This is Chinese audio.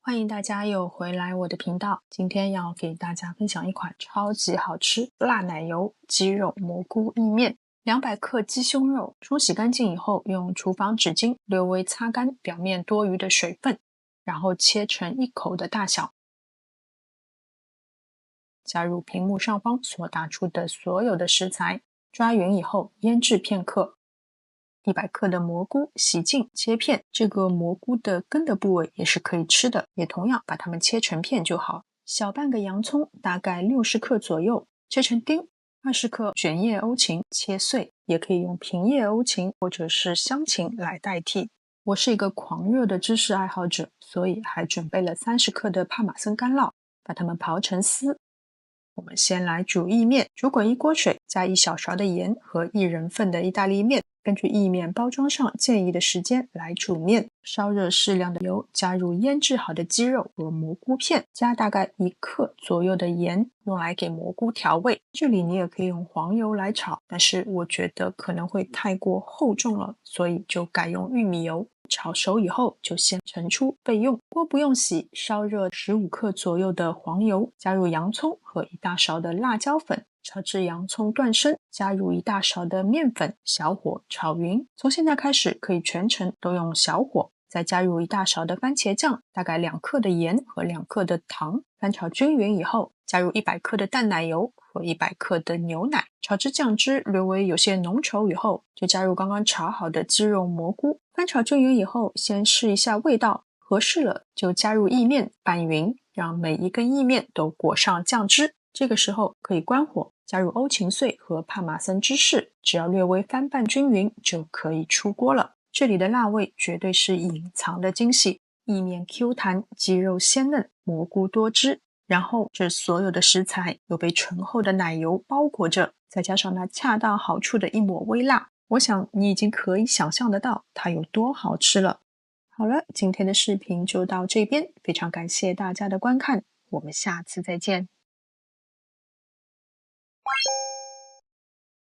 欢迎大家又回来我的频道，今天要给大家分享一款超级好吃辣奶油鸡肉蘑菇意面。200克鸡胸肉冲洗干净以后，用厨房纸巾略微擦干表面多余的水分，然后切成1口的大小，加入屏幕上方所打出的所有的食材，抓匀以后腌制片刻。100克的蘑菇洗净切片，这个蘑菇的根的部位也是可以吃的，也同样把它们切成片就好。小半个洋葱大概60克左右切成丁，20克卷叶欧芹切碎，也可以用平叶欧芹或者是香芹来代替。我是一个狂热的芝士爱好者，所以还准备了30克的帕玛森干酪，把它们刨成丝。我们先来煮意面，煮滚1锅水，加1小勺的盐和1人份的意大利面，根据意面包装上建议的时间来煮面。烧热适量的油，加入腌制好的鸡肉和蘑菇片，加大概1克左右的盐，用来给蘑菇调味。这里你也可以用黄油来炒，但是我觉得可能会太过厚重了，所以就改用玉米油。炒熟以后就先盛出备用。锅不用洗，烧热15克左右的黄油，加入洋葱和1大勺的辣椒粉，炒至洋葱断生，加入1大勺的面粉，小火炒匀。从现在开始可以全程都用小火，再加入1大勺的番茄酱，大概2克的盐和2克的糖，翻炒均匀以后，加入100克的淡奶油和100克的牛奶，炒至酱汁略微有些浓稠以后，就加入刚刚炒好的鸡肉蘑菇，翻炒均匀以后，先试一下味道，合适了就加入意面拌匀，让每一根意面都裹上酱汁。这个时候可以关火，加入欧芹碎和帕玛森芝士，只要略微翻拌均匀就可以出锅了。这里的辣味绝对是隐藏的惊喜，意面 Q 弹，鸡肉鲜嫩，蘑菇多汁，然后这所有的食材又被醇厚的奶油包裹着，再加上那恰到好处的一抹微辣，我想你已经可以想象得到它有多好吃了。好了，今天的视频就到这边，非常感谢大家的观看，我们下次再见。